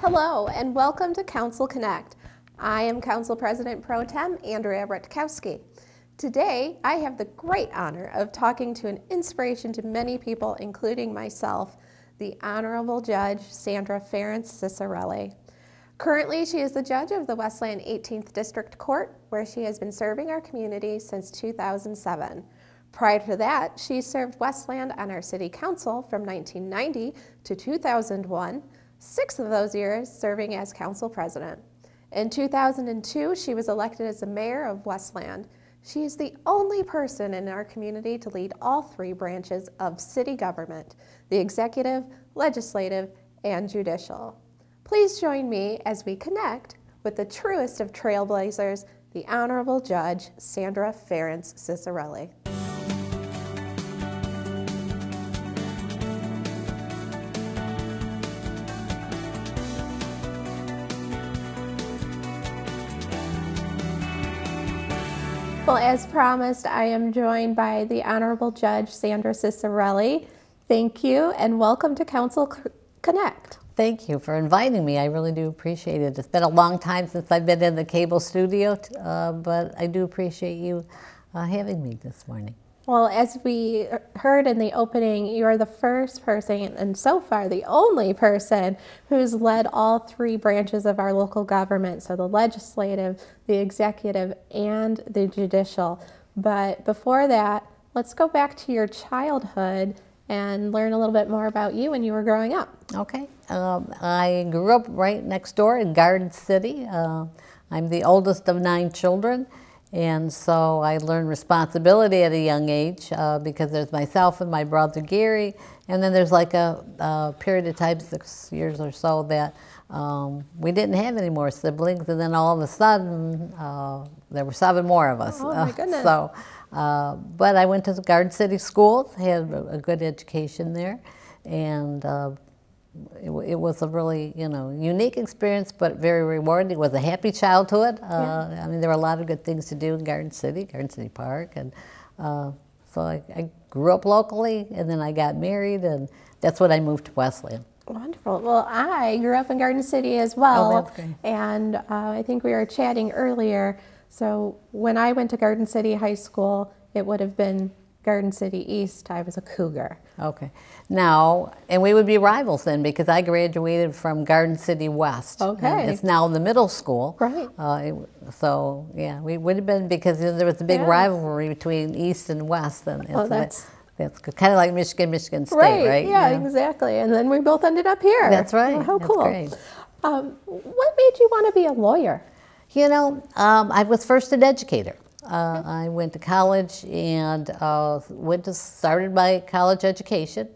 Hello and welcome to Council Connect. I am Council President Pro-Tem Andrea Rutkowski. Today I have the great honor of talking to an inspiration to many people, including myself, the Honorable Judge Sandra Ference Cicirelli. Currently she is the judge of the Westland 18th District Court, where she has been serving our community since 2007. Prior to that, she served Westland on our City Council from 1990 to 2001, 6 of those years serving as Council President. In 2002, she was elected as the Mayor of Westland. She is the only person in our community to lead all 3 branches of city government, the executive, legislative, and judicial. Please join me as we connect with the truest of trailblazers, the Honorable Judge Sandra Ference Cicirelli. Well, as promised, I am joined by the Honorable Judge Sandra Cicirelli. Thank you and welcome to Council Connect. Thank you for inviting me. I really do appreciate it. It's been a long time since I've been in the cable studio, but I do appreciate you having me this morning. Well, as we heard in the opening, you are the first person, and so far the only person, who's led all 3 branches of our local government, so the legislative, the executive, and the judicial. But before that, let's go back to your childhood and learn a little bit more about you when you were growing up. Okay. I grew up right next door in Garden City. I'm the oldest of 9 children. And so I learned responsibility at a young age because there's myself and my brother Gary, and then there's like a period of time, 6 years or so, that we didn't have any more siblings, and then all of a sudden there were 7 more of us. Oh my goodness. But I went to the Garden City schools, had a good education there, and it was a really, unique experience, but very rewarding. It was a happy childhood. I mean, there were a lot of good things to do in Garden City Park, and so I grew up locally, and then I got married, and that's when I moved to Westland. Wonderful. Well, I grew up in Garden City as well. Oh, that's great. And I think we were chatting earlier. So when I went to Garden City High School, it would have been Garden City East. I was a Cougar. Okay. Now, and we would be rivals then, because I graduated from Garden City West. Okay. And it's now the middle school. Right. So, yeah, we would have been, because there was a big rivalry between East and West. And Oh, so that's kind of like Michigan State, right? Yeah, exactly. And then we both ended up here. That's right. Oh, how That's cool. great. What made you want to be a lawyer? I was first an educator. I went to college and started my college education,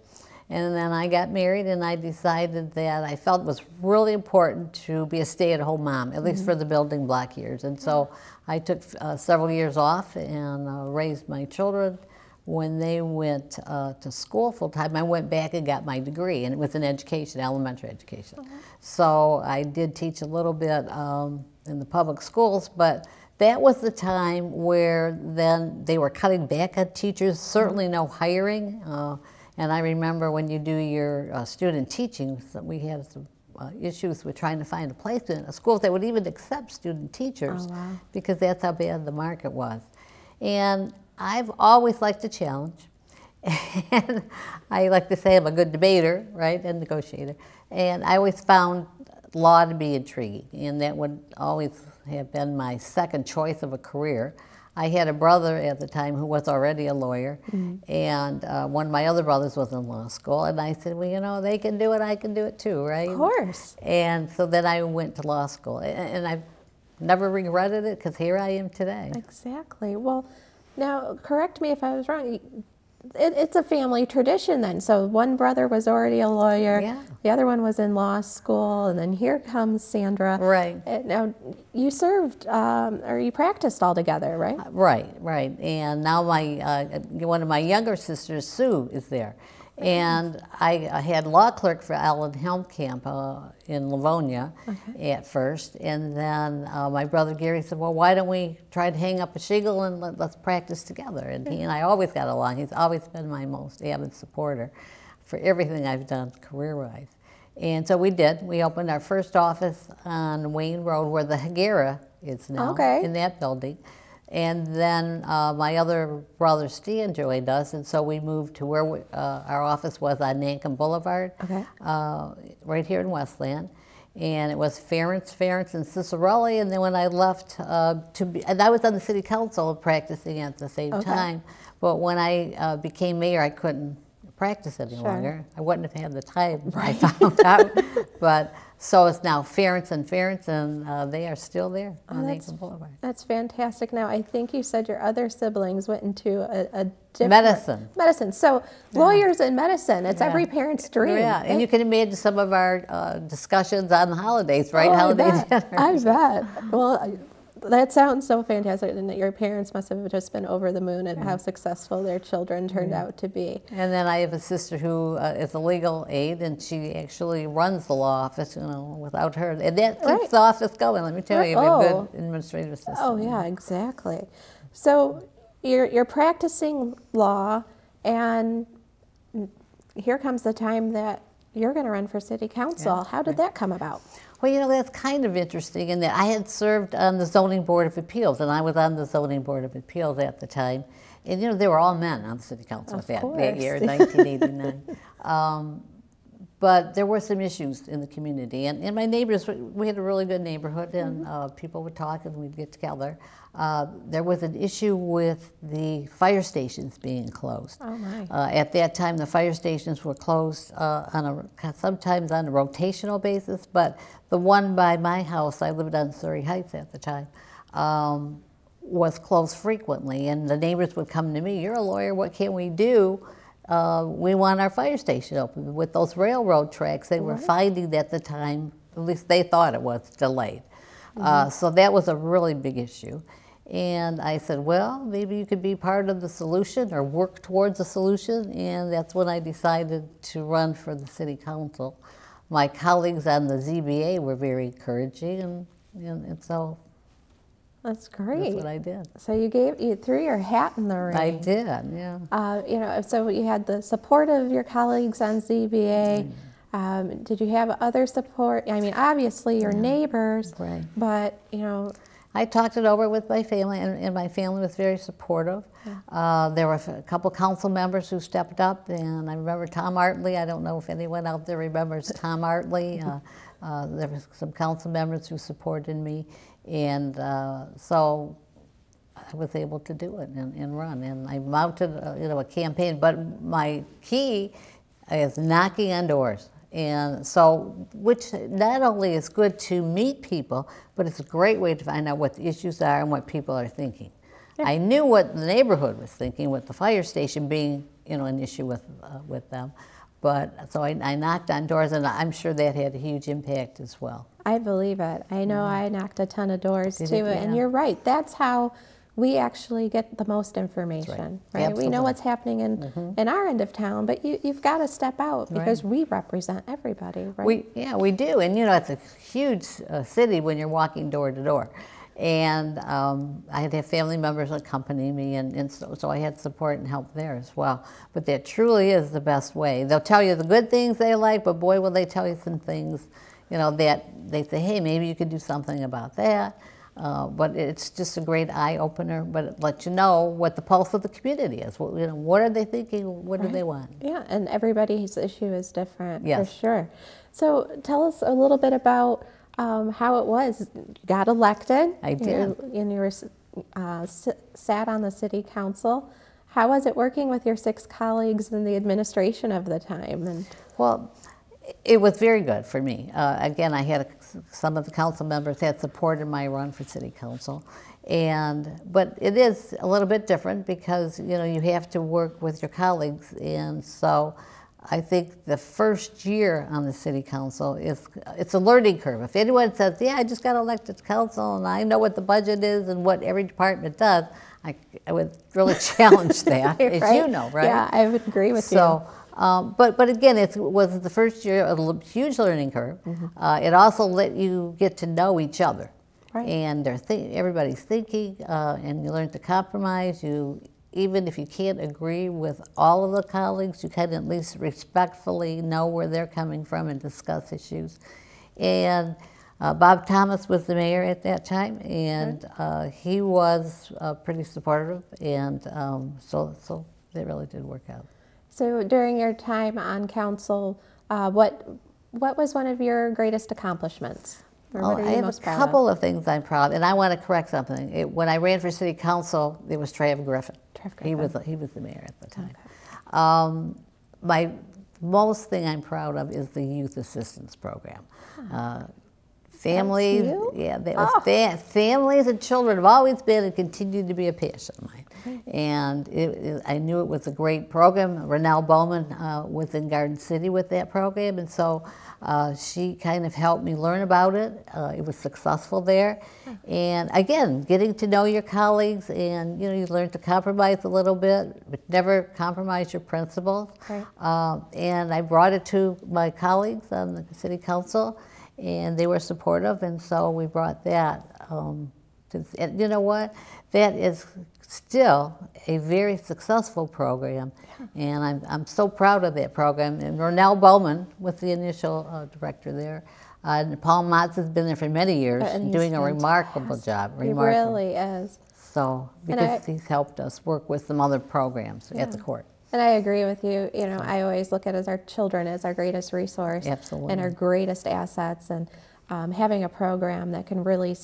and then I got married, and I decided that I felt it was really important to be a stay-at-home mom, at least for the building block years. And so I took several years off and raised my children. When they went to school full-time, I went back and got my degree, and it was in education, elementary education. So I did teach a little bit in the public schools, but that was the time where then they were cutting back on teachers, certainly no hiring. And I remember when you do your student teaching, we had some issues with trying to find a placement in schools that would even accept student teachers, because that's how bad the market was. And I've always liked a challenge. And I like to say I'm a good debater, right, and negotiator. And I always found law to be intriguing, and that would always have been my second choice of a career. I had a brother at the time who was already a lawyer, and one of my other brothers was in law school, and I said, well, they can do it, I can do it too, right? Of course. And so then I went to law school, and I've never regretted it, because here I am today. Exactly. Well, now, correct me if I was wrong. It's a family tradition then. So one brother was already a lawyer. Yeah. The other one was in law school. And then here comes Sandra. Right. Now, you served, or you practiced all together, right? Right. And now one of my younger sisters, Sue, is there. And I had law clerk for Allen Helmkamp in Livonia at first, and then my brother Gary said, well, why don't we try to hang up a shingle and let's practice together. And he and I always got along. He's always been my most avid supporter for everything I've done career-wise. And so we did. We opened our first office on Wayne Road where the Hagera is now, Okay. in that building. And then my other brother Stan joined us, and so we moved to where our office was on Nankin Boulevard, Okay. right here in Westland. And it was Ference, and Cicirelli. And then when I left and I was on the city council practicing at the same time. But when I became mayor, I couldn't practice any longer. I wouldn't have had the time, I found out. But so it's now Ference, and they are still there on Nankin Boulevard. That's fantastic. Now, I think you said your other siblings went into a different... Medicine. So lawyers in medicine, it's every parent's dream. Yeah, and you can imagine some of our discussions on the holidays, right? Holiday dinners. I bet. Well, that sounds so fantastic, and that your parents must have just been over the moon at how successful their children turned out to be. And then I have a sister who is a legal aid, and she actually runs the law office, without her. And that keeps the office going, let me tell you. We have a good administrative system. Oh, yeah, exactly. So you're practicing law, and here comes the time that you're going to run for city council. How did that come about? Well, that's kind of interesting in that I had served on the Zoning Board of Appeals, and I was on the Zoning Board of Appeals at the time. And, they were all men on the city council that year, 1989. But there were some issues in the community. And my neighbors, we had a really good neighborhood, and people would talk and we'd get together. There was an issue with the fire stations being closed. Oh, my. At that time, the fire stations were closed sometimes on a rotational basis, but the one by my house, I lived on Surrey Heights at the time, was closed frequently. And the neighbors would come to me, "You're a lawyer, what can we do? We want our fire station open." With those railroad tracks, they were finding at the time, at least they thought it was, delayed. So that was a really big issue. And I said, well, maybe you could be part of the solution or work towards a solution. And that's when I decided to run for the city council. My colleagues on the ZBA were very encouraging, and so that's great. That's what I did. So you threw your hat in the ring. I did, yeah. So you had the support of your colleagues on ZBA. Did you have other support? I mean, obviously your neighbors, but I talked it over with my family, and my family was very supportive. There were a couple council members who stepped up, and I remember Tom Artley. I don't know if anyone out there remembers Tom Artley. There were some council members who supported me, and so I was able to do it and run. And I mounted a campaign, but my key is knocking on doors. And so, which not only is good to meet people, but it's a great way to find out what the issues are and what people are thinking. I knew what the neighborhood was thinking, with the fire station being, an issue with them. But so I knocked on doors, and I'm sure that had a huge impact as well. I believe it. I know I knocked a ton of doors too, Yeah. and you're right. That's how we actually get the most information, right? We know what's happening in our end of town, but you've got to step out because we represent everybody, right? We do, and it's a huge city when you're walking door to door. And I had to have family members accompany me, and so I had support and help there as well. But that truly is the best way. They'll tell you the good things they like, but boy, will they tell you some things, that they say, hey, maybe you could do something about that. But it's just a great eye-opener, but it lets you know what the pulse of the community is. What are they thinking? What do they want? Yeah, and everybody's issue is different, for sure. So tell us a little bit about how it was. You got elected. I did. And you were sat on the city council. How was it working with your 6 colleagues in the administration of the time? Well, it was very good for me. Again, I had some of the council members had supported my run for city council, but it is a little bit different because you have to work with your colleagues, and so I think the first year on the city council it's a learning curve. If anyone says, "Yeah, I just got elected to council and I know what the budget is and what every department does," I would really challenge that, as you know, right? Yeah, I would agree with you. But again, it was the first year a huge learning curve. It also let you get to know each other, and everybody's thinking, and you learn to compromise. You even if you can't agree with all of the colleagues, you can at least respectfully know where they're coming from and discuss issues. And Bob Thomas was the mayor at that time, and he was pretty supportive, and so they really did work out. So during your time on council, what was one of your greatest accomplishments? Or what are you I have most a proud couple of things I'm proud of, and I want to correct something. When I ran for city council, it was Trav Griffin. He was the mayor at the time. Okay. My most thing I'm proud of is the youth assistance program. Families, yeah, that was families and children have always been and continue to be a passion of mine. And I knew it was a great program. Renelle Bowman was in Garden City with that program, and so she kind of helped me learn about it. It was successful there. And again, getting to know your colleagues, and you learn to compromise a little bit, but never compromise your principles. Right. And I brought it to my colleagues on the city council, and they were supportive, and so we brought that. And you know what? That is still a very successful program, and I'm so proud of that program. And Renelle Bowman was the initial director there. And Paul Motz has been there for many years, doing a remarkable job. He really is. So, because he's helped us work with some other programs at the court. And I agree with you. I always look at our children as our greatest resource. Absolutely. And our greatest assets, and having a program that can really,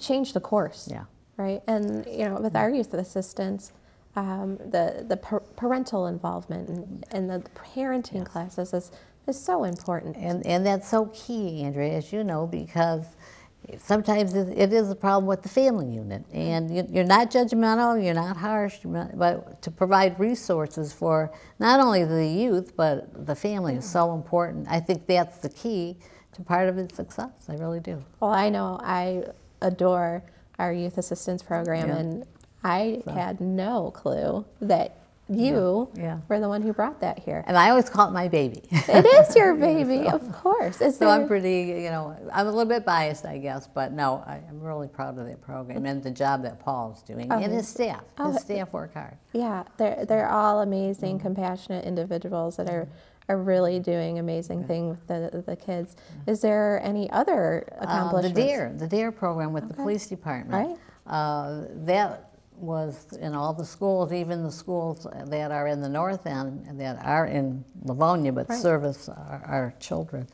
change the course. Yeah. Right. And with our youth assistance, the parental involvement and the parenting classes is so important. And that's so key, Andrea, as you know, because sometimes it is a problem with the family unit, and you're not judgmental, you're not harsh, but to provide resources for not only the youth but the family is so important. I think that's the key to part of its success. I really do. Well, I know I adore our youth assistance program, and I had no clue that you were the one who brought that here. And I always call it my baby. It is your baby, of course. I'm pretty, I'm a little bit biased, I guess, but no, I'm really proud of that program and the job that Paul's doing, and his staff. His staff work hard. Yeah, they're all amazing, compassionate individuals that are really doing amazing things with the kids. Is there any other accomplishments? The DARE program with the police department. Right. That was in all the schools, even the schools that are in the north end and that are in Livonia but service our children.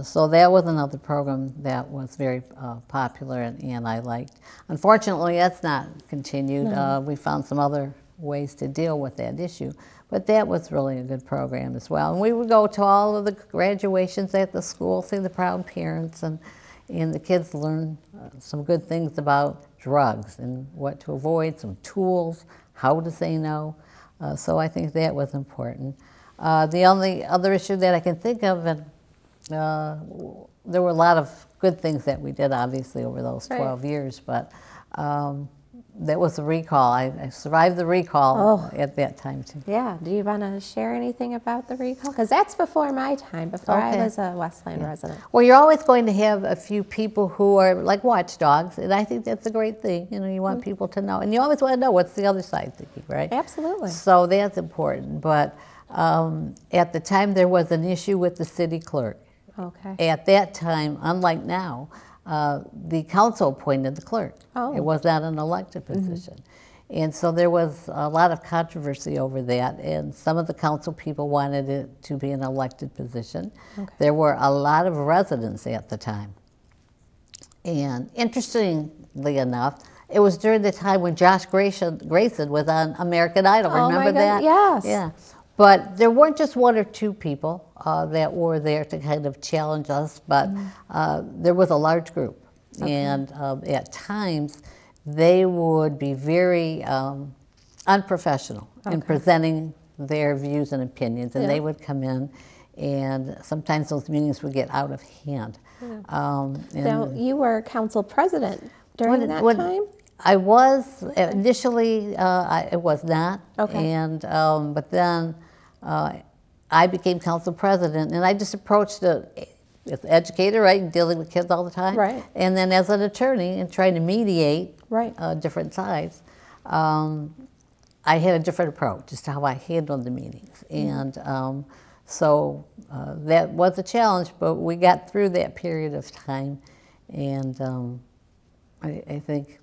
So that was another program that was very popular and I liked. Unfortunately, that's not continued. No. We found some other ways to deal with that issue. But that was really a good program as well. And we would go to all of the graduations at the school, see the proud parents, and the kids learn some good things about drugs and what to avoid, some tools, how to say no. So I think that was important. The only other issue that I can think of, and there were a lot of good things that we did, obviously, over those 12 years, but that was the recall. I survived the recall at that time, too. Yeah. Do you want to share anything about the recall? Because that's before my time, before I was a Westland resident. Well, you're always going to have a few people who are like watchdogs, and I think that's a great thing. You want people to know. And you always want to know what's the other side thinking, right? Absolutely. So that's important. But at the time, there was an issue with the city clerk. Okay. At that time, unlike now, the council appointed the clerk. Oh. It was not an elected position. And so there was a lot of controversy over that, and some of the council people wanted it to be an elected position. Okay. There were a lot of residents at the time. And interestingly enough, it was during the time when Josh Grayson was on American Idol. Remember that? Yes. Yeah. But there weren't just one or two people that were there to kind of challenge us, but there was a large group. Okay. And at times, they would be very unprofessional in presenting their views and opinions, and they would come in, and sometimes those meetings would get out of hand. Yeah. So you were council president during that time? I was initially. It was not. Okay. And but then I became council president, and I just approached it as an educator, right, dealing with kids all the time, right, and then as an attorney and trying to mediate different sides. I had a different approach as to how I handled the meetings. And so that was a challenge, but we got through that period of time. And I think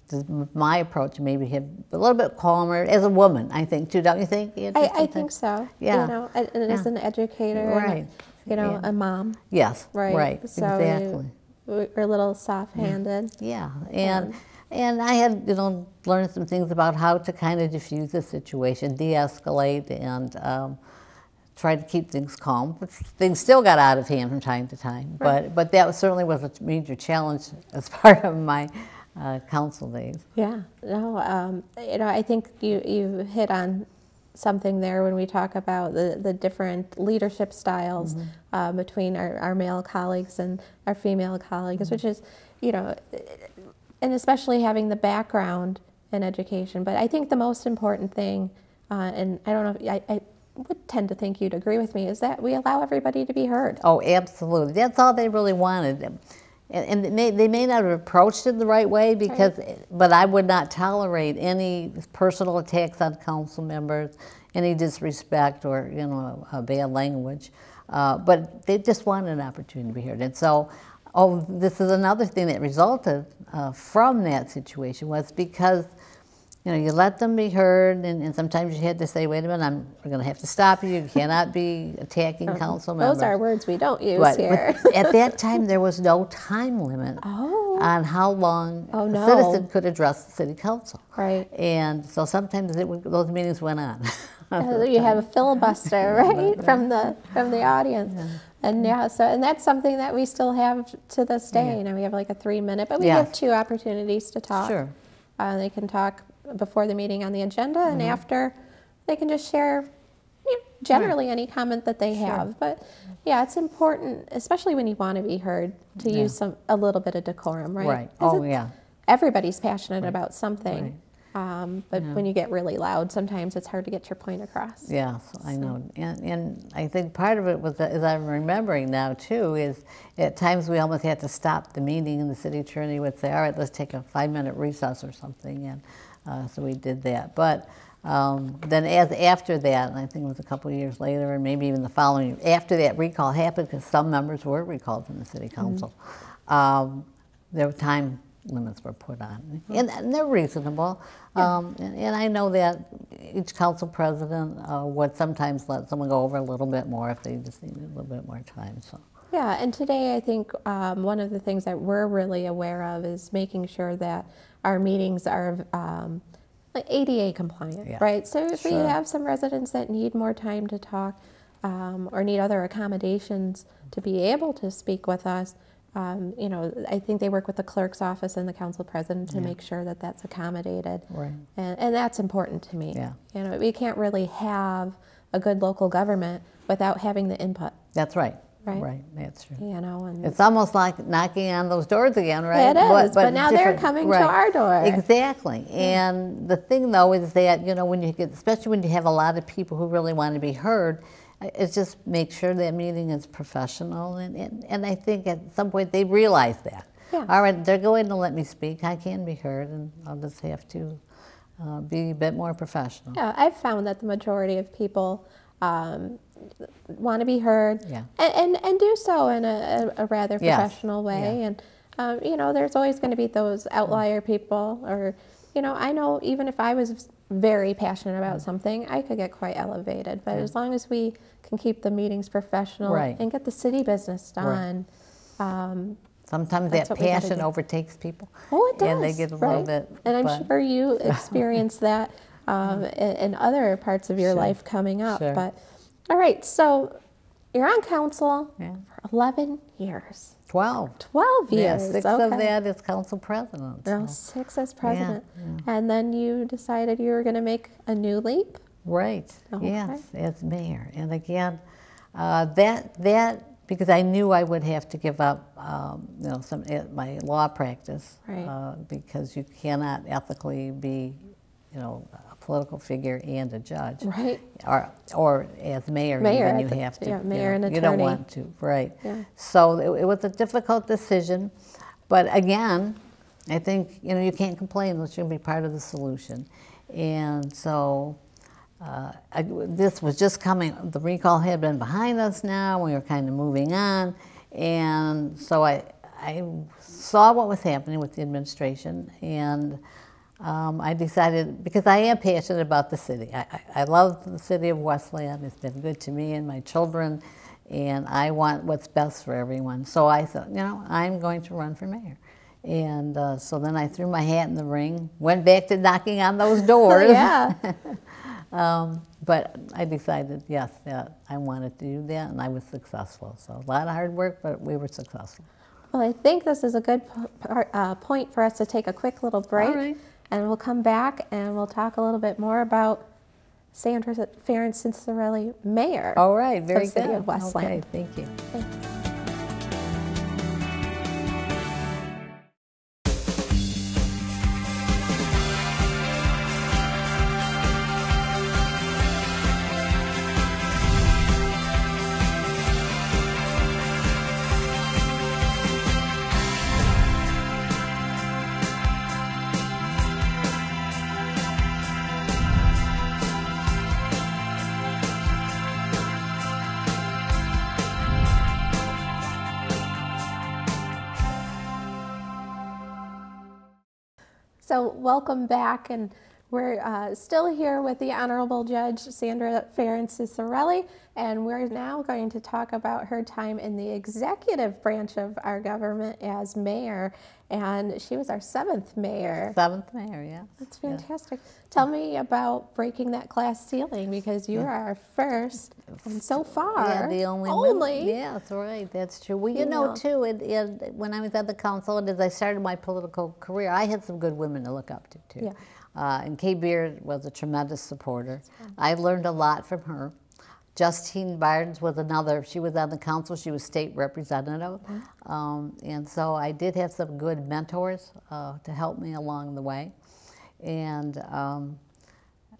my approach maybe had a little bit calmer as a woman, I think, too. Don't you think, Andrea? I think so. Yeah. You know, and as an educator, Right. and, you know, a mom. Yes, Right. right, So exactly. we're a little soft-handed. Yeah, and I had, you know, learned some things about how to kind of diffuse the situation, de-escalate, and try to keep things calm. But things still got out of hand from time to time. Right. But that certainly was a major challenge as part of my council days. Yeah. No, you know, I think you hit on something there when we talk about the different leadership styles between our male colleagues and our female colleagues, which is, you know, and especially having the background in education. But I think the most important thing, and I don't know, I would tend to think you'd agree with me, is that we allow everybody to be heard. Oh, absolutely. That's all they really wanted. And they may not have approached it the right way, because, but I would not tolerate any personal attacks on council members, any disrespect or, you know, bad language. But they just wanted an opportunity to be heard. And so, this is another thing that resulted from that situation, was because, you know, you let them be heard, and sometimes you had to say, wait a minute, we're going to have to stop you. You cannot be attacking council members. Those are words we don't use here. But at that time, there was no time limit on how long a citizen could address the city council. Right. And so sometimes those meetings went on. You have a filibuster, right, from the audience. And so that's something that we still have to this day. You know, we have like a 3-minute, but we have 2 opportunities to talk. Sure. They can talk before the meeting on the agenda, and after they can just share, you know, generally any comment that they have. But yeah, it's important, especially when you want to be heard, to use a little bit of decorum, right? Right. Oh, yeah. Everybody's passionate about something. But when you get really loud, sometimes it's hard to get your point across. Yes, I know. And I think part of it was, as I'm remembering now too, is at times we almost had to stop the meeting, and the city attorney would say, all right, let's take a 5-minute recess or something. And so we did that. But then after that, and I think it was a couple of years later, and maybe even the following year, after that recall happened, because some members were recalled from the city council, there were time limits were put on, and they're reasonable. And I know that each council president would sometimes let someone go over a little bit more if they just needed a little bit more time. So. Yeah, and today I think one of the things that we're really aware of is making sure that our meetings are like ADA compliant, right? So if we have some residents that need more time to talk or need other accommodations to be able to speak with us, you know, I think they work with the clerk's office and the council president to make sure that that's accommodated. Right. And that's important to me. Yeah. You know, we can't really have a good local government without having the input. That's right. Right. Right, that's true. You know, and it's almost like knocking on those doors again, right? It is, but now they're coming to our door. Exactly. And the thing, though, is that, you know, when you get, especially when you have a lot of people who really want to be heard, it's just make sure that meeting is professional, and I think at some point they realize that. Yeah. All right, they're going to let me speak. I can be heard, and I'll just have to be a bit more professional. Yeah, I've found that the majority of people want to be heard, and do so in a rather professional way. And you know, there's always going to be those outlier people, or you know, I know even if I was very passionate about something, I could get quite elevated. But as long as we can keep the meetings professional and get the city business done. Sometimes that passion overtakes people. Oh, it does. And they get a little bit. And I'm sure you experienced that in other parts of your life coming up. But all right, so you're on council for 11 years. 12. 12 years. Yeah, 6 of that is council president. So. 6 as president. And then you decided you were going to make a new leap? Right. Yes, as mayor. And again, that because I knew I would have to give up, you know, my law practice, because you cannot ethically be, you know, a political figure and a judge, or as mayor even you have to, mayor and attorney. You don't want to, So it was a difficult decision, but again, I think, you know, you can't complain unless you're going to be part of the solution, and so this was just coming, the recall had been behind us now, we were kind of moving on, and so I saw what was happening with the administration, and I decided, because I am passionate about the city. I love the city of Westland. It's been good to me and my children, and I want what's best for everyone. So I thought, I'm going to run for mayor. And so then I threw my hat in the ring, went back to knocking on those doors. Yeah. But I decided, yes, that I wanted to do that, and I was successful. So a lot of hard work, but we were successful. Well, I think this is a good point for us to take a quick little break. All right. And we'll come back and we'll talk a little bit more about Sandra Ference Cicirelli, mayor. All right, very of the good. City of Westland. Okay, thank you. Thanks. So welcome back, and we're still here with the Honorable Judge Sandra Ference Cicirelli, and we're now going to talk about her time in the executive branch of our government as mayor, and she was our 7th mayor. 7th mayor, yeah. That's fantastic. Yeah. Tell me about breaking that glass ceiling, because you are our first, and so far, yeah, the only. Yeah, that's right, that's true. Well, you know, too, when I was at the council, and as I started my political career, I had some good women to look up to, too. Yeah. And Kay Beard was a tremendous supporter. I learned a lot from her. Justine Barnes was another. She was on the council. She was state representative. And so I did have some good mentors to help me along the way. And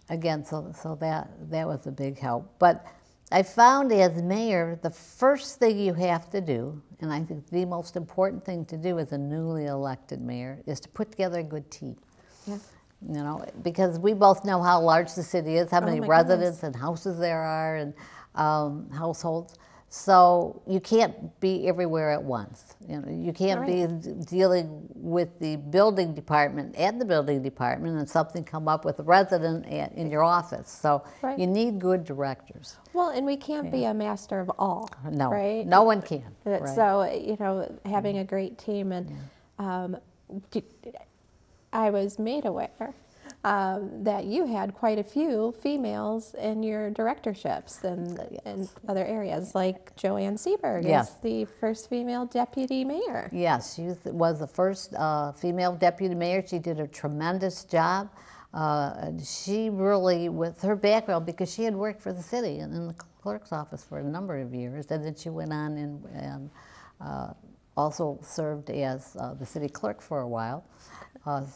again, so that was a big help. But I found as mayor, the first thing you have to do, and I think the most important thing to do as a newly elected mayor, is to put together a good team. Yeah. You know, because we both know how large the city is, how many residents and houses there are, and households. So you can't be everywhere at once. You know, you can't be dealing with the building department and something come up with a resident in your office. So you need good directors. Well, and we can't be a master of all. No, right? No one can. So having a great team, and I was made aware that you had quite a few females in your directorships and other areas, like Joanne Seberg is the first female deputy mayor. Yes, she was the first female deputy mayor. She did a tremendous job. She really, with her background, because she had worked for the city and in the clerk's office for a number of years, and then she went on and also served as the city clerk for a while.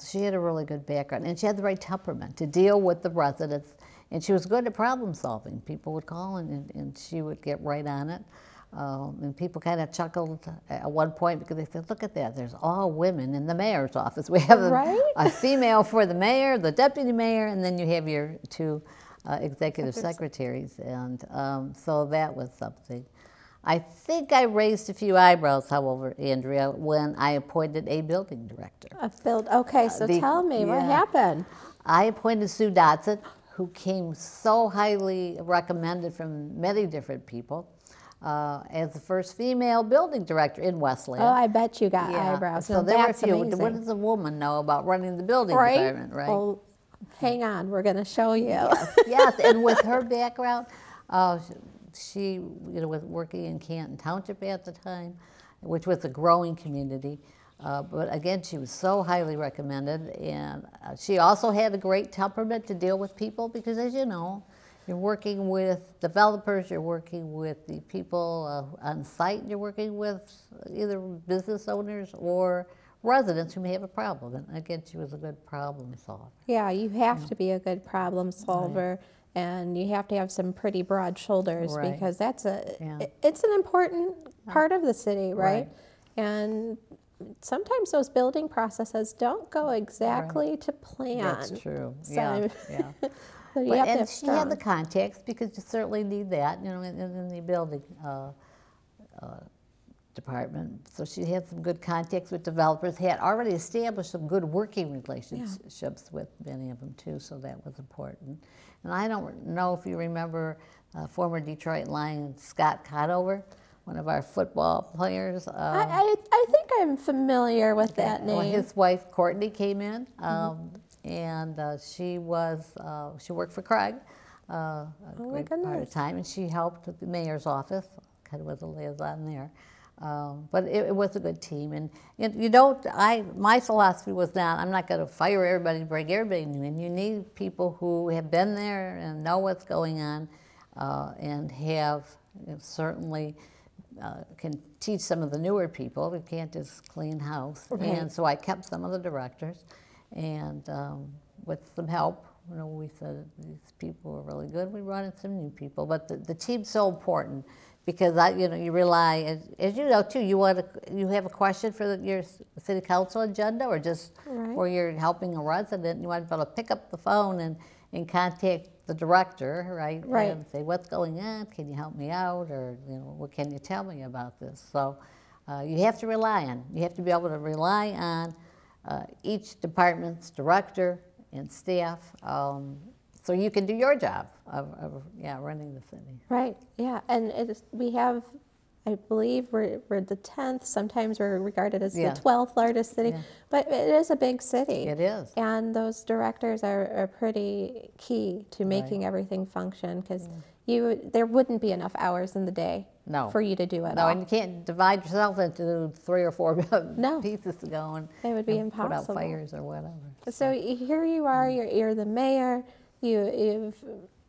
She had a really good background, and she had the right temperament to deal with the residents, and she was good at problem solving. People would call, and she would get right on it. And people kind of chuckled at one point because they said, look at that, there's all women in the mayor's office. We have a female for the mayor, the deputy mayor, and then you have your 2 executive secretaries, and so that was something. I think I raised a few eyebrows, however, Andrea, when I appointed a building director. Okay, so tell me, what happened? I appointed Sue Dotson, who came so highly recommended from many different people, as the first female building director in Westland. Oh, I bet you got eyebrows. So there were a few. Amazing. What does a woman know about running the building department, right? Well, hang on, we're going to show you. Yes, and with her background, she was working in Canton Township at the time, which was a growing community. But again, she was so highly recommended, and she also had a great temperament to deal with people, because as you know, you're working with developers, you're working with the people on site, you're working with either business owners or residents who may have a problem. And again, she was a good problem solver. Yeah, you have to be a good problem solver. Right. And you have to have some pretty broad shoulders, because that's it's an important part of the city, right? And sometimes those building processes don't go exactly to plan. That's true. So So you have to and have she had the strong. contacts because you certainly need that, you know, in the building department. So she had some good contacts with developers, had already established some good working relationships with many of them too, so that was important. And I don't know if you remember former Detroit Lion Scott Conover, one of our football players. I think I'm familiar with that name. Well, his wife Courtney came in, and she worked for Craig a great part of the time, and she helped with the mayor's office, kind of was a liaison there. But it was a good team, and you don't. My philosophy was not, I'm not going to fire everybody and bring everybody new in. You need people who have been there and know what's going on, and have certainly can teach some of the newer people. We can't just clean house. Right. And so I kept some of the directors, and with some help, you know, we said these people were really good. We brought in some new people, but the team's so important because you rely, as you know too. You have a question for your city council agenda, or just or you're helping a resident. You want to be able to pick up the phone and contact the director, right? And say, what's going on? Can you help me out? Or, you know, what can you tell me about this? So you have to rely on. You have to be able to rely on each department's director and staff, so you can do your job of running the city. Right. Yeah, and we have, I believe we're the 10th. Sometimes we're regarded as the 12th largest city, but it is a big city. It is. And those directors are pretty key to making everything function, because there wouldn't be enough hours in the day for you to do it all. And you can't divide yourself into 3 or 4 pieces to go and it would be put out impossible. fires or whatever. So here you are. You're the mayor. You've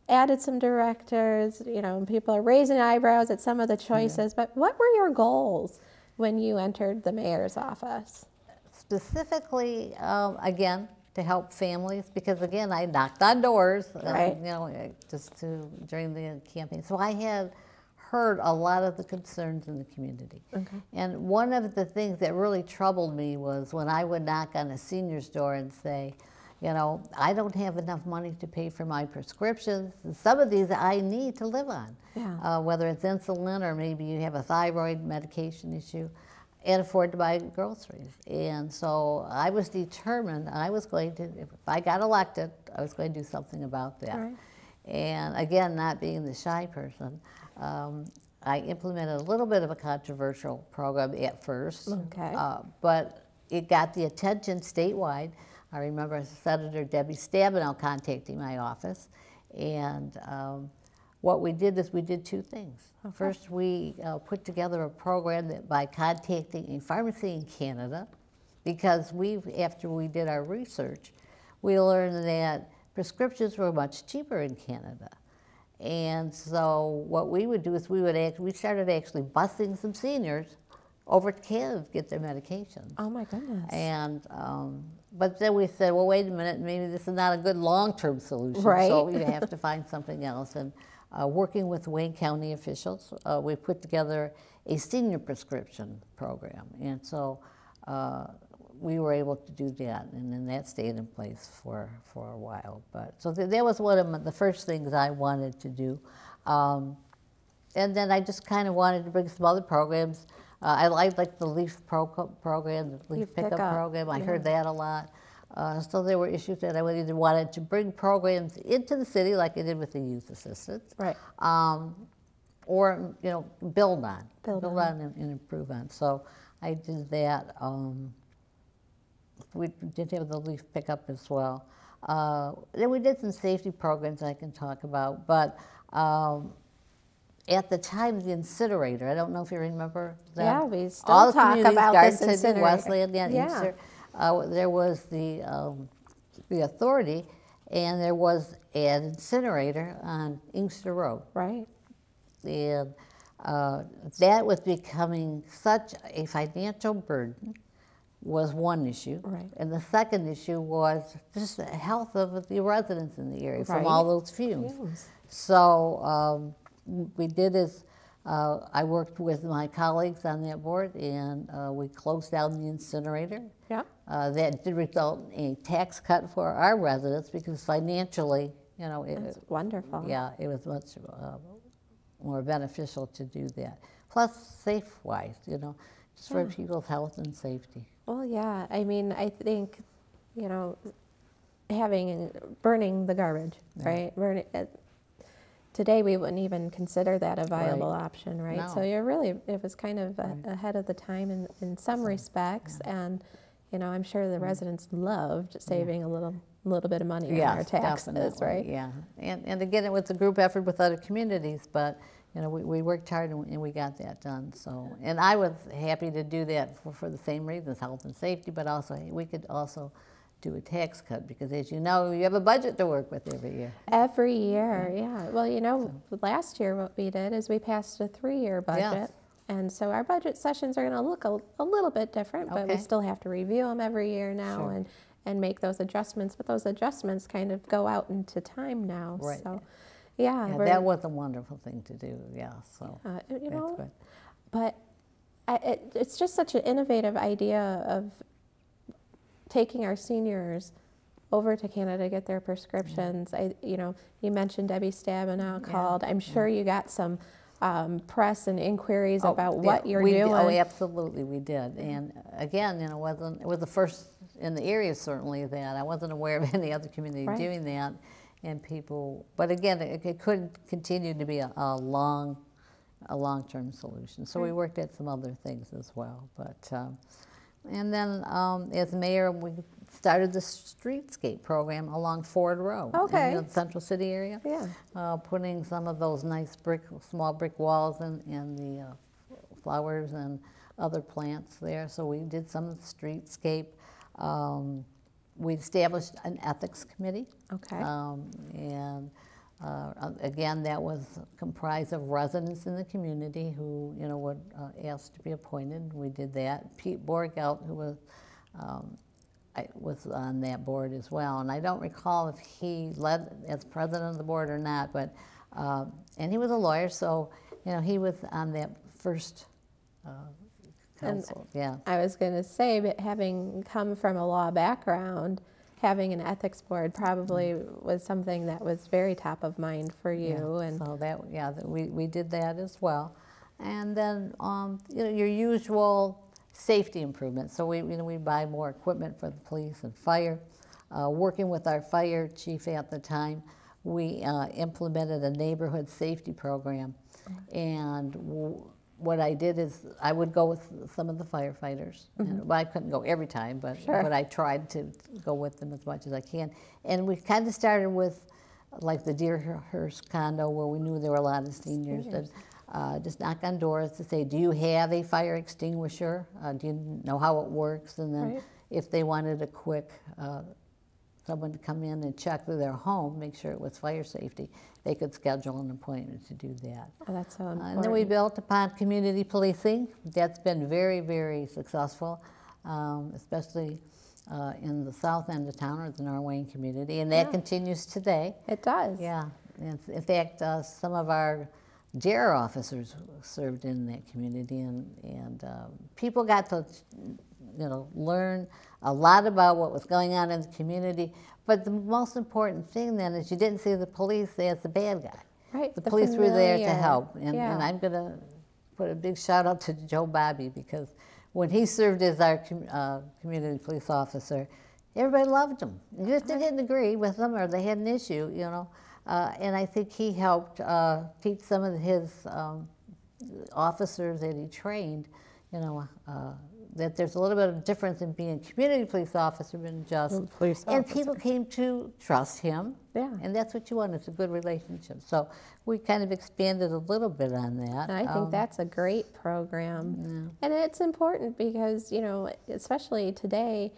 added some directors, you know, and people are raising eyebrows at some of the choices, but what were your goals when you entered the mayor's office? Specifically, again, to help families, because again, I knocked on doors, you know, during the campaign. So I had heard a lot of the concerns in the community. And one of the things that really troubled me was when I would knock on a senior's door and say, you know, I don't have enough money to pay for my prescriptions. Some of these I need to live on, whether it's insulin or maybe you have a thyroid medication issue, and afford to buy groceries. And so I was determined I was going to, if I got elected, I was going to do something about that. And again, not being the shy person, I implemented a little bit of a controversial program at first, but it got the attention statewide. I remember Senator Debbie Stabenow contacting my office, and what we did is we did 2 things. First, we put together a program that by contacting a pharmacy in Canada, because after we did our research, we learned that prescriptions were much cheaper in Canada. And so what we would do is we started actually busing some seniors over to Canada to get their medications. Oh my goodness. And but then we said, well, wait a minute, maybe this is not a good long-term solution. So you have to find something else. And working with Wayne County officials, we put together a senior prescription program. And so we were able to do that, and then that stayed in place for a while. But so that was one of the first things I wanted to do. And then I just kind of wanted to bring some other programs. I like the LEAF program, the LEAF pickup program. I heard that a lot. So there were issues that I either wanted to bring programs into the city, like I did with the youth assistants, or build on and improve on. So I did that. We did have the LEAF pickup as well. Then we did some safety programs I can talk about, but. At the time, the incinerator, I don't know if you remember that. Yeah, we still talk about this incinerator. Westland, Easter, there was the authority, and there was an incinerator on Inkster Road. And that was becoming such a financial burden, was one issue. And the second issue was just the health of the residents in the area from all those fumes. So we did is, I worked with my colleagues on that board, and we closed down the incinerator. That did result in a tax cut for our residents, because financially you know, That's wonderful. yeah, it was much more beneficial to do that. Plus, safe-wise, you know, just for people's health and safety. Well, yeah. I mean, I think, burning the garbage, right? Burning it. Today we wouldn't even consider that a viable option, right? No. So it was kind of ahead of the time in some respects, and I'm sure the residents loved saving a little bit of money on our taxes, definitely, right? yeah. And again, it was a group effort with other communities, but we worked hard and we got that done. So, and I was happy to do that for the same reasons, health and safety, but also we could also do a tax cut because, as you know, you have a budget to work with every year. Every year, yeah. Well, last year what we did is we passed a 3-year budget. Yes. And so our budget sessions are going to look a little bit different, but we Okay. still have to review them every year now and make those adjustments. But those adjustments kind of go out into time now. Right. So, yeah. Yeah, that was a wonderful thing to do, yeah. So That's good. But it's just such an innovative idea of taking our seniors over to Canada to get their prescriptions. You mentioned Debbie Stabenow called. I'm sure you got some press and inquiries about what you're doing. Oh, absolutely, we did. And again, it was the first in the area certainly that I wasn't aware of any other community doing that, and people. But again, it could continue to be a long-term solution. So we worked at some other things as well, but. And then, as mayor, we started the streetscape program along Ford Road in the Central City area. Yeah. Putting some of those nice small brick walls and the flowers and other plants there. So we did some of the streetscape. We established an ethics committee. Okay. And again, that was comprised of residents in the community who, would ask to be appointed. We did that. Pete Borgelt, who was on that board as well, and I don't recall if he led as president of the board or not, but and he was a lawyer, so he was on that first council. Yeah. I was going to say, but having come from a law background, having an ethics board probably was something that was very top of mind for you. And so we did that as well. And then your usual safety improvements. So we buy more equipment for the police and fire. Working with our fire chief at the time, we implemented a neighborhood safety program. And what I did is I would go with some of the firefighters. Well, I couldn't go every time, but I tried to go with them as much as I can. And we kind of started with like the Deerhurst condo where we knew there were a lot of seniors that just knock on doors to say, do you have a fire extinguisher? Do you know how it works? And then if they wanted a quick someone to come in and check through their home, make sure it was fire safety, they could schedule an appointment to do that. Oh, that's so important. And then we built upon community policing. That's been very, very successful, especially in the south end of town or the Norwayne community, and that continues today. It does. Yeah. In fact, some of our JARE officers served in that community, and people got to learn a lot about what was going on in the community. But the most important thing then is you didn't see the police as the bad guy. Right. The police were there to help. And I'm going to put a big shout out to Joe Bobby, because when he served as our community police officer, everybody loved him. Just they didn't agree with him or they had an issue, and I think he helped teach some of his officers that he trained, that there's a little bit of difference in being a community police officer and just police officer. And people came to trust him. Yeah. And that's what you want, it's a good relationship. So we kind of expanded a little bit on that. And I think that's a great program. Yeah. And it's important because, especially today,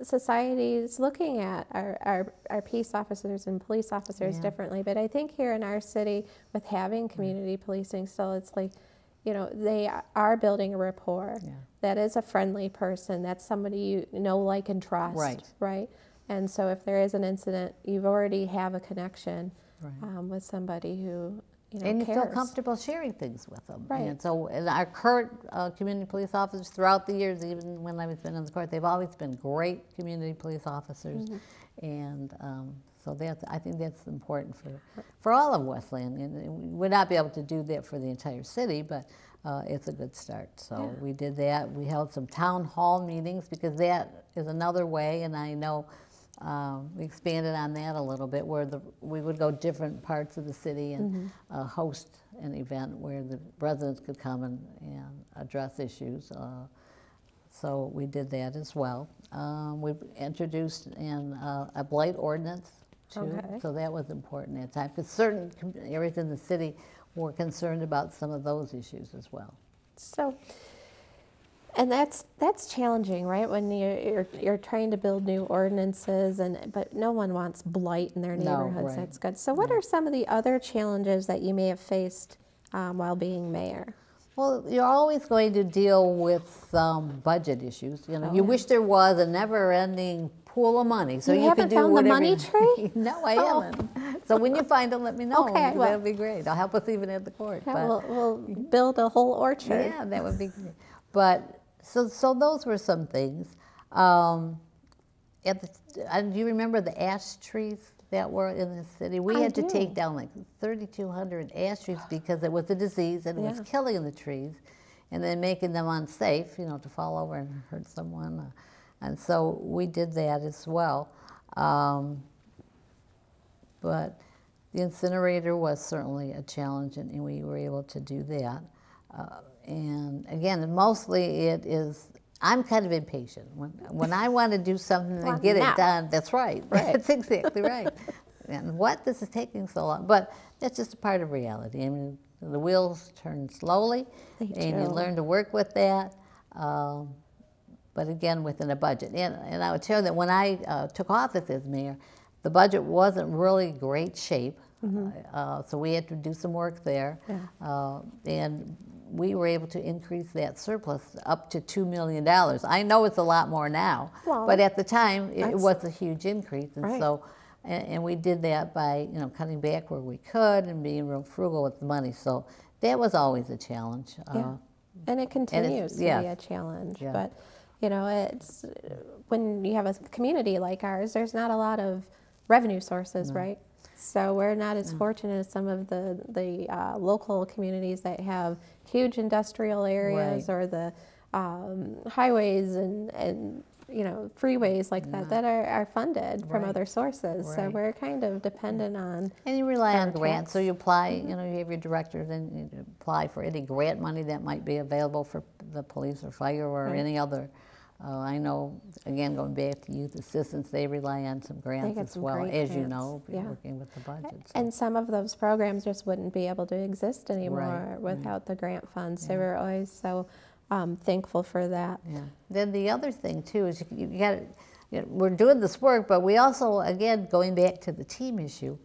society is looking at our peace officers and police officers differently. But I think here in our city, with having community policing still, it's like, they are building a rapport. Yeah. That is a friendly person. That's somebody you know, like, and trust. Right. Right. And so if there is an incident, you've already have a connection with somebody who, and you cares. feel comfortable sharing things with them. Right. And so our current community police officers throughout the years, even when I've been in the court, they've always been great community police officers. And So I think that's important for all of Westland. And we would not be able to do that for the entire city, but it's a good start. So we did that. We held some town hall meetings because that is another way, and I know we expanded on that a little bit, where we would go different parts of the city and host an event where the residents could come and address issues. So we did that as well. We introduced a blight ordinance too, so that was important at the time, because certain areas in the city were concerned about some of those issues as well. So, and that's challenging, right? When you're trying to build new ordinances, but no one wants blight in their neighborhoods. No, right. That's good. So, what are some of the other challenges that you may have faced while being mayor? Well, you're always going to deal with some budget issues. You know, you wish there was a never-ending pool of money, so you could do found whatever. The money tree? No, I haven't. So when you find it, let me know. Okay, well, that'll be great. I'll help us even at the court. Yeah, we'll build a whole orchard. Yeah, that would be great. But so those were some things. Do you remember the ash trees that were in the city? We had to take down like 3,200 ash trees because it was a disease and it was killing the trees, and then making them unsafe, you know, to fall over and hurt someone. And so we did that as well. But the incinerator was certainly a challenge, and we were able to do that. And again, mostly it is, I'm kind of impatient. When I want to do something and get it done, that's right. That's exactly right. And this is taking so long. But that's just a part of reality. I mean, the wheels turn slowly, and you learn to work with that. But again, within a budget. And I would tell you that when I took office as mayor, the budget wasn't really great shape. So we had to do some work there. And we were able to increase that surplus up to $2 million. I know it's a lot more now, but at the time it was a huge increase. And so, and we did that by, you know, cutting back where we could and being real frugal with the money. So that was always a challenge. And it continues to be a challenge. But, you know, it's when you have a community like ours, there's not a lot of revenue sources, right? So we're not as fortunate as some of the local communities that have huge industrial areas or the highways and you know, freeways like that are funded from other sources. So we're kind of dependent on. And you rely on grants. So you apply, you know, you have your director, then you apply for any grant money that might be available for the police or fire or any other. I know, again, going back to youth assistance, they rely on some grants as well, as you know, working with the budget. So. And some of those programs just wouldn't be able to exist anymore without the grant funds. So we're always so thankful for that. Then the other thing, too, is you got we're doing this work, but we also, again, going back to the team issue,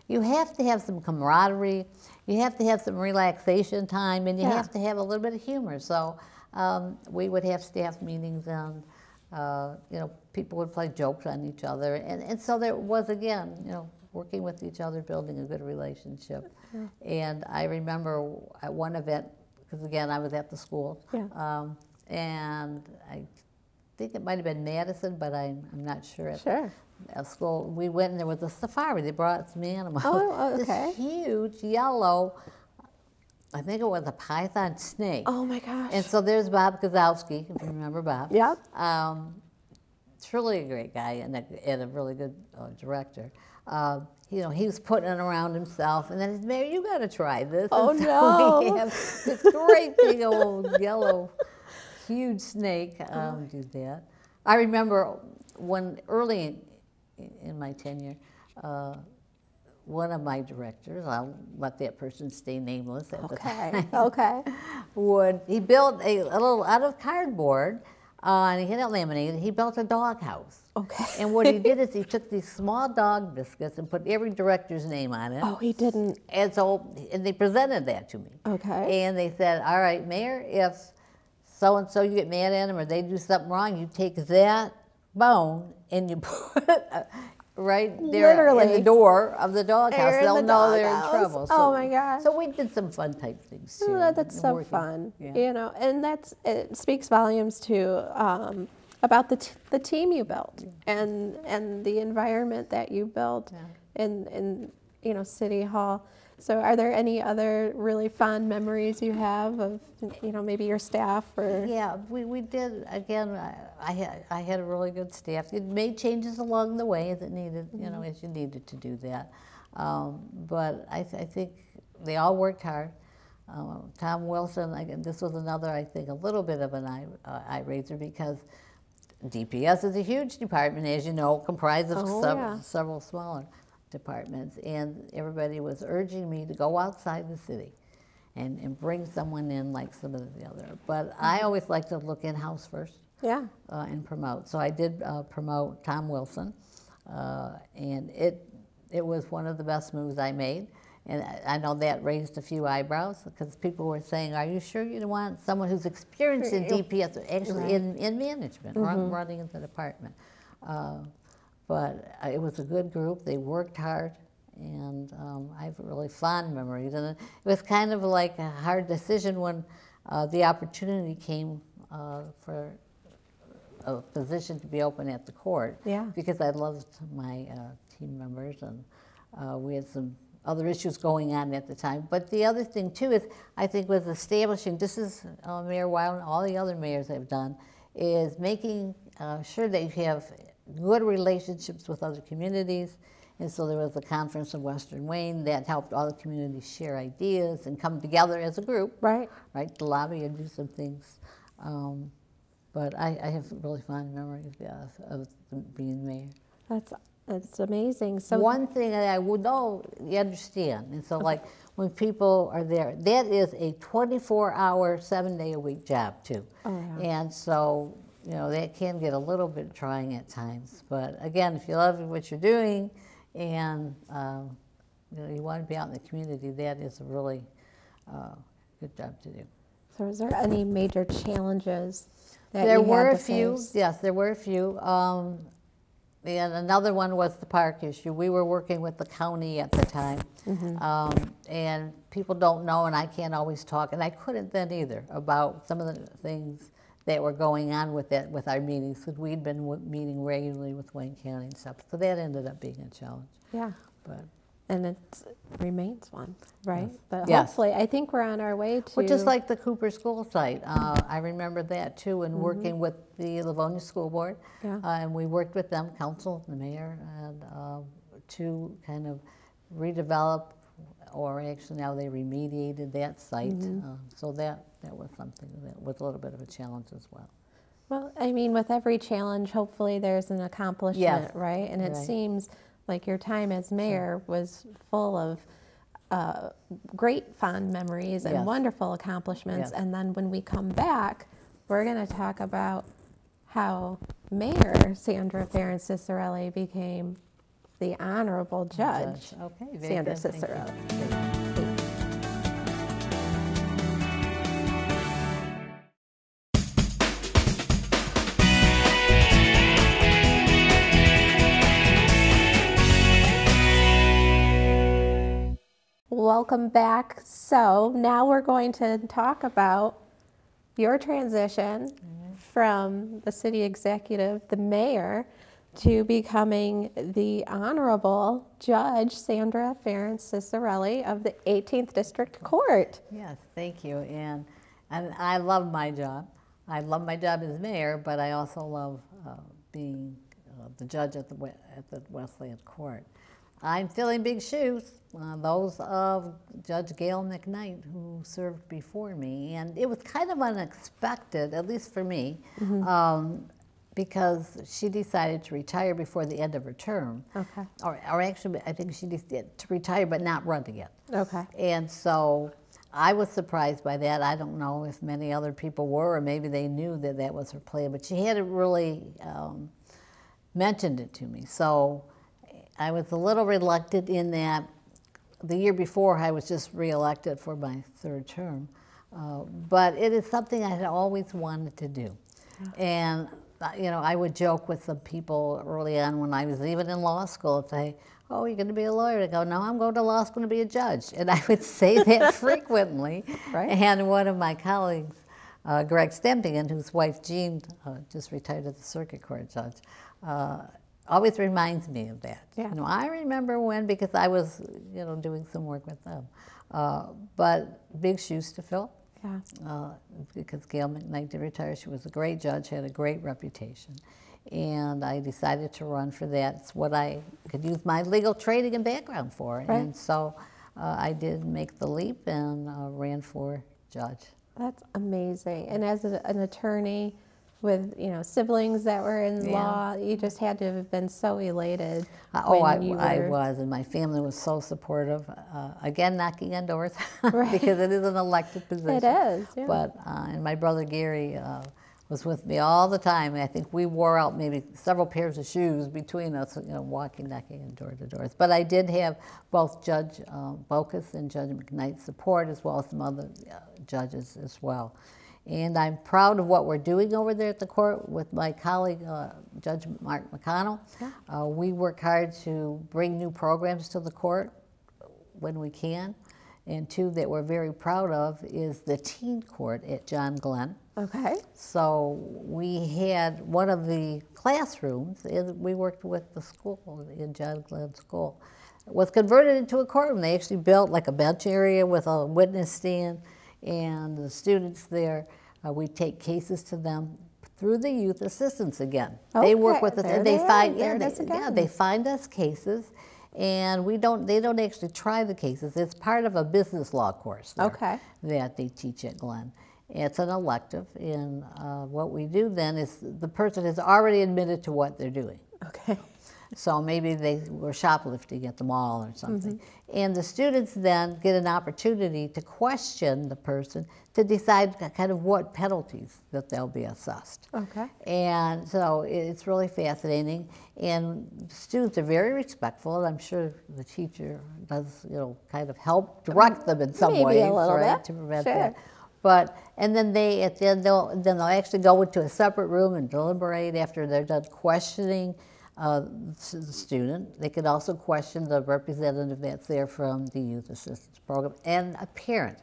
you have to have some camaraderie, you have to have some relaxation time, and you have to have a little bit of humor. So. We would have staff meetings, and you know, people would play jokes on each other, and so there was, again, you know, working with each other, building a good relationship. And I remember at one event, because again I was at the school, and I think it might have been Madison, but I'm not sure. At school, we went and there was a safari. They brought some animals. This huge yellow. I think it was a python snake. Oh my gosh. And so there's Bob Kozowski, if you remember Bob. Truly a great guy and a really good director. You know, he was putting it around himself, and then he's, Mayor, you got to try this. Oh, and so no. we have this great big old yellow, huge snake do that. I remember when early in my tenure, one of my directors, I'll let that person stay nameless at the time, he built a little, out of cardboard, and he had it laminated, he built a doghouse. And what he did is he took these small dog biscuits and put every director's name on it. Oh, he didn't. And so, and they presented that to me. And they said, all right, Mayor, if so-and-so you get mad at him or they do something wrong, you take that bone and you put it right there in the door of the doghouse. They'll know they're in trouble. So, oh my gosh. So we did some fun type things too. That's so fun. You know, and it speaks volumes to about the team you built and the environment that you built in City Hall. So are there any other really fond memories you have of, maybe your staff or? Yeah, we did, again, I had a really good staff. It made changes along the way as it needed, as you needed to do that. But I think they all worked hard. Tom Wilson, again, this was another, I think, a little bit of an eye raiser because DPS is a huge department, as you know, comprised of several smaller departments, and everybody was urging me to go outside the city and bring someone in like some of the other. But I always like to look in-house first and promote. So I did promote Tom Wilson, and it was one of the best moves I made. And I know that raised a few eyebrows because people were saying, are you sure you want someone who's experienced in DPS, actually in management, running the department? But it was a good group. They worked hard, and I have really fond memories. And it was kind of like a hard decision when the opportunity came for a position to be open at the court. Because I loved my team members, and we had some other issues going on at the time. But the other thing too is, I think, was establishing, this is Mayor Weil and all the other mayors have done, is making sure that you have good relationships with other communities. And so there was a conference in Western Wayne that helped all the communities share ideas and come together as a group, right, to lobby and do some things. But I have really fond memories of being mayor. That's amazing. So one thing that I would know, you understand, and so like when people are there, that is a 24-hour, 7-day-a-week job too. And so, that can get a little bit trying at times. But again, if you love what you're doing and you want to be out in the community, that is a really good job to do. So is there any major challenges that there you were had a to few, face? yes, there were a few. And another one was the park issue. We were working with the county at the time. And people don't know, and I can't always talk, and I couldn't then either, about some of the things that were going on with our meetings, because we'd been meeting regularly with Wayne County and stuff. So that ended up being a challenge. And it remains one, right? But hopefully, I think we're on our way to... Well, just like the Cooper School site. I remember that too, and working with the Livonia School Board. And we worked with them, council, the mayor, and to kind of redevelop, or actually now they remediated that site. So that was something that was a little bit of a challenge as well. Well, I mean, with every challenge, hopefully there's an accomplishment, right? And it seems like your time as mayor was full of great fond memories and wonderful accomplishments. And then when we come back, we're going to talk about how Mayor Sandra Ference Cicirelli became the honorable judge. Sandra Cicirelli. Welcome back. So now we're going to talk about your transition from the city executive, the mayor, to becoming the Honorable Judge Sandra Ference Cicirelli of the 18th District Court. Yes, thank you. And I love my job. I love my job as mayor, but I also love being the judge at the Westland Court. I'm filling big shoes, those of Judge Gail McKnight, who served before me. And it was kind of unexpected, at least for me, because she decided to retire before the end of her term. Or actually, I think she decided to retire but not run again. And so I was surprised by that. I don't know if many other people were, or maybe they knew that that was her plan, but she hadn't really mentioned it to me. So I was a little reluctant in that the year before I was just reelected for my third term. But it is something I had always wanted to do. And I would joke with some people early on when I was even in law school and say, oh, you're going to be a lawyer? I go, no, I'm going to law school to be a judge. And I would say that frequently. And one of my colleagues Greg Stempian, whose wife Jean just retired as a circuit court judge, always reminds me of that. Yeah. You know, I remember when, because I was, you know, doing some work with them. But big shoes to fill. Yeah. Because Gail McKnight did retire. She was a great judge, had a great reputation. And I decided to run for that. It's what I could use my legal training and background for. Right. And so I did make the leap and ran for judge. That's amazing. And as an attorney with, you know, siblings that were in law, you just had to have been so elated. I was, and my family was so supportive. Again, knocking on doors, Right. because it is an elected position. It is, yeah. But, and my brother Gary was with me all the time. And I think we wore out maybe several pairs of shoes between us, you know, knocking on door to doors. But I did have both Judge Bocas and Judge McKnight's support, as well as some other judges as well. And I'm proud of what we're doing over there at the court with my colleague, Judge Mark McConnell. Yeah. We work hard to bring new programs to the court when we can. And two that we're very proud of is the teen court at John Glenn. Okay. So we had one of the classrooms, we worked with the school in John Glenn School, was converted into a courtroom. They actually built like a bench area with a witness stand, and the students there, we take cases to them through the youth assistance again. Okay. They work with us, and they they find us cases, and they don't actually try the cases. It's part of a business law course there that they teach at Glenn. It's an elective, and what we do then is the person is already admitted to what they're doing. Okay. So maybe they were shoplifting at the mall or something. And the students then get an opportunity to question the person to decide kind of what penalties that they'll be assessed. Okay. And so it's really fascinating. And students are very respectful, and I'm sure the teacher does, you know, kind of help direct them in some ways, a little right, bit. to prevent Sure. that. But, and then they, at the end, they'll actually go into a separate room and deliberate after they're done questioning the student. They could also question the representative that's there from the youth assistance program and a parent.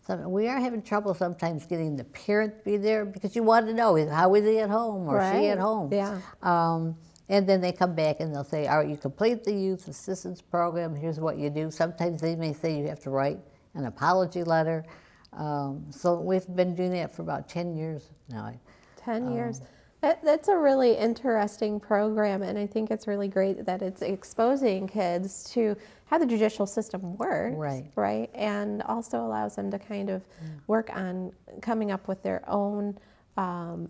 So we are having trouble sometimes getting the parent to be there because you want to know, how is he at home or she at home? Yeah. And then they come back and they'll say, all right, you complete the youth assistance program, here's what you do. Sometimes they may say you have to write an apology letter. So we've been doing that for about 10 years now. 10 years. That's a really interesting program, and I think it's really great that it's exposing kids to how the judicial system works, right? And also allows them to kind of work on coming up with their own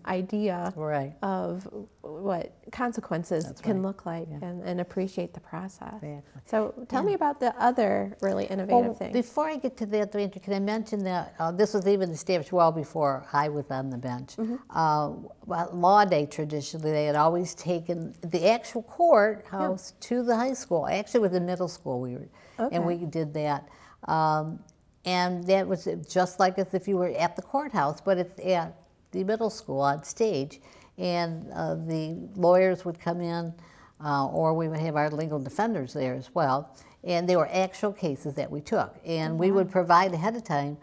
idea of what consequences can look like, and appreciate the process. Exactly. So tell me about the other really innovative thing. Before I get to that, Andrea, can I mention that this was even established well before I was on the bench. Law Day, traditionally, they had always taken the actual courthouse to the high school. Actually, with the middle school, and we did that. And that was just like as if you were at the courthouse, but it's at the middle school on stage, and the lawyers would come in, or we would have our legal defenders there as well, and they were actual cases that we took, and we would provide ahead of time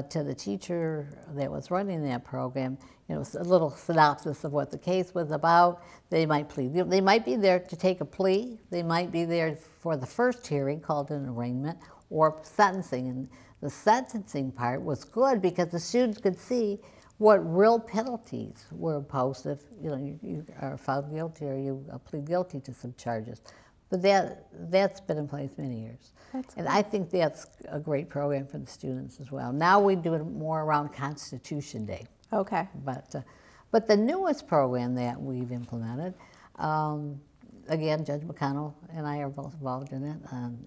to the teacher that was running that program, you know, a little synopsis of what the case was about. They might plead. They might be there to take a plea. They might be there for the first hearing, called an arraignment, or sentencing. And the sentencing part was good because the students could see what real penalties were imposed if, you know, you are found guilty or you plead guilty to some charges. But that's been in place many years. And I think that's a great program for the students as well. Now we do it more around Constitution Day. Okay. But the newest program that we've implemented, again, Judge McConnell and I are both involved in it,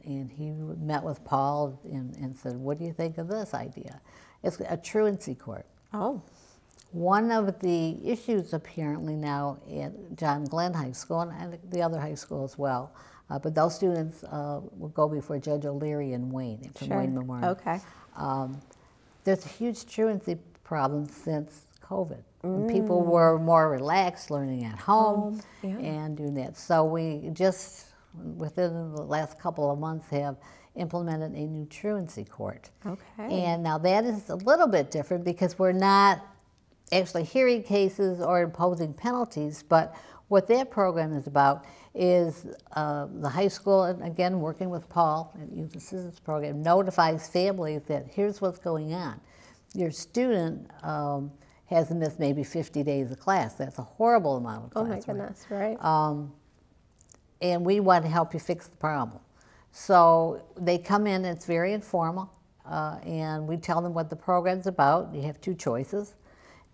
and he met with Paul and said, what do you think of this idea? It's a truancy court. Oh. One of the issues apparently now at John Glenn High School, and the other high school as well, but those students will go before Judge O'Leary and Wayne from Wayne Memorial. Okay. There's a huge truancy problem since COVID. People were more relaxed, learning at home and doing that. So we just, within the last couple of months, have implemented a new truancy court. Okay. And now that is a little bit different because we're not actually hearing cases or imposing penalties, but what that program is about is the high school, and again, working with Paul and Youth Assistance Program, notifies families that here's what's going on. Your student has missed maybe 50 days of class. That's a horrible amount of class. Oh my goodness, right? And we want to help you fix the problem. So they come in, it's very informal, and we tell them what the program's about. You have two choices.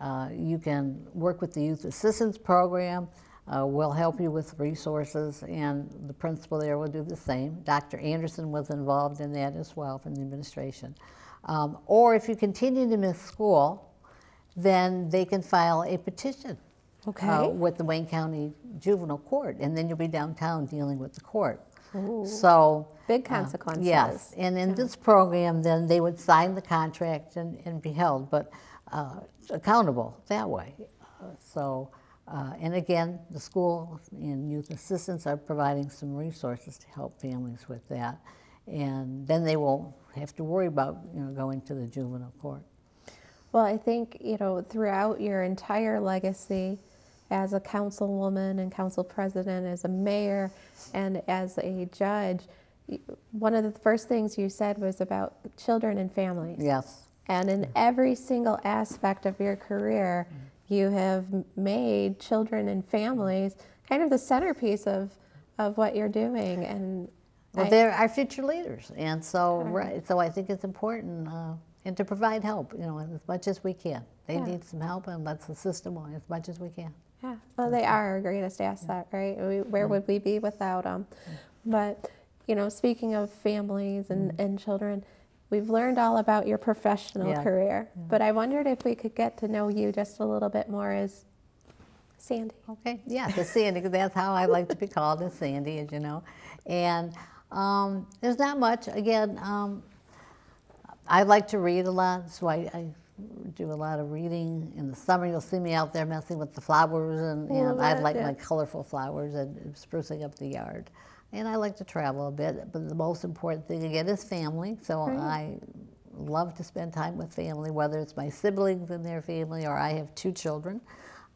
You can work with the Youth Assistance Program. We'll help you with resources, and the principal there will do the same. Dr. Anderson was involved in that as well from the administration. Or if you continue to miss school, then they can file a petition with the Wayne County Juvenile Court, and then you'll be downtown dealing with the court. Ooh, so big consequences. Yes, and in this program, then they would sign the contract and be held, but accountable that way. And again, the school and youth assistants are providing some resources to help families with that, and then they won't have to worry about going to the juvenile court. Well, I think throughout your entire legacy as a councilwoman and council president, as a mayor, and as a judge, one of the first things you said was about children and families. Yes. And in every single aspect of your career, you have made children and families kind of the centerpiece of what you're doing. And well, they're our future leaders, and so so I think it's important and to provide help, as much as we can. They need some help, and let's assist them as much as we can. Yeah, well, they are our greatest asset, right? Where would we be without them? But, speaking of families and children, we've learned all about your professional career, but I wondered if we could get to know you just a little bit more as Sandy. Okay, yeah, the Sandy, because that's how I like to be called, as Sandy, as you know. And there's not much. Again, I like to read a lot, so I do a lot of reading. In the summer, you'll see me out there messing with the flowers, and I like my colorful flowers and sprucing up the yard. And I like to travel a bit, but the most important thing, again, is family. So I love to spend time with family, whether it's my siblings and their family, or I have 2 children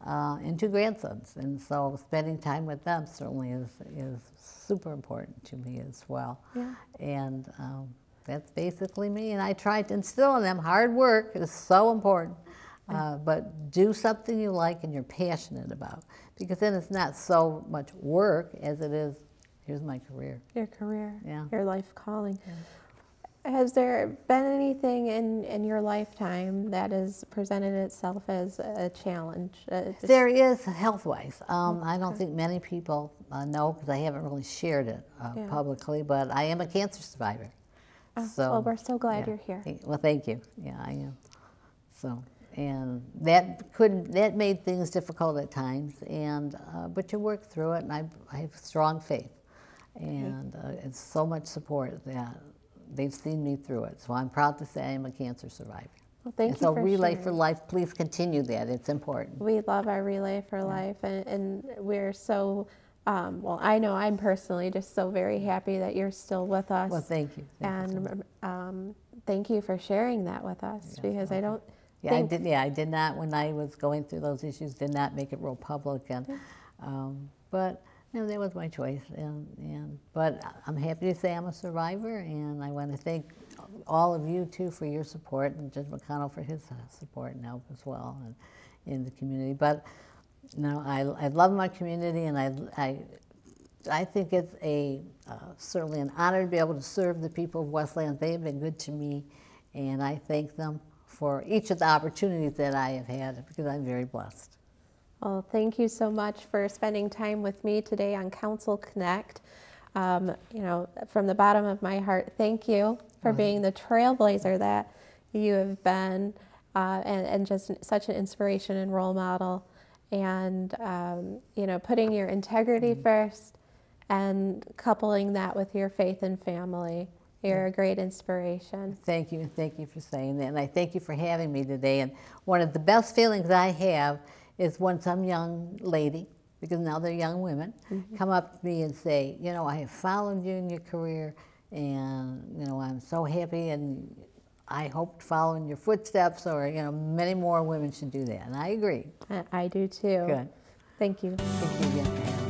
and 2 grandsons. And so spending time with them certainly is super important to me as well. Yeah. And that's basically me, and I try to instill in them hard work is so important, but do something you like and you're passionate about, because then it's not so much work as it is, here's my career. Your career, your life calling. Has there been anything in your lifetime that has presented itself as a challenge? There is, health-wise. I don't think many people know, because I haven't really shared it publicly, but I am a cancer survivor. So, well, we're so glad you're here. Well, thank you. Yeah, I am. So, and that made things difficult at times, and but you work through it, and I have strong faith, and it's so much support that they've seen me through it. So I'm proud to say I am a cancer survivor. Well, thank you so for Relay sharing. for Life, please continue that. It's important. We love our Relay for Life, and we're so. Well, I know I'm personally just so very happy that you're still with us. Well, thank you. Thank you for sharing that with us, because I don't think... I did not, when I was going through those issues, did not make it real public. And, but that was my choice. But I'm happy to say I'm a survivor, and I want to thank all of you, too, for your support, and Judge McConnell for his support and help as well in the community. But I love my community, and I think it's certainly an honor to be able to serve the people of Westland. They have been good to me, and I thank them for each of the opportunities that I have had, because I'm very blessed. Well, thank you so much for spending time with me today on Council Connect. From the bottom of my heart, thank you for being the trailblazer that you have been, and just such an inspiration and role model. And putting your integrity first and coupling that with your faith and family. You're a great inspiration. Thank you, and thank you for saying that. And I thank you for having me today. And one of the best feelings I have is when some young lady, because now they're young women, come up to me and say, I have followed you in your career, and I'm so happy, and I hope to follow in your footsteps, or many more women should do that, and I agree. I do too. Good. Thank you. Thank you again for having me.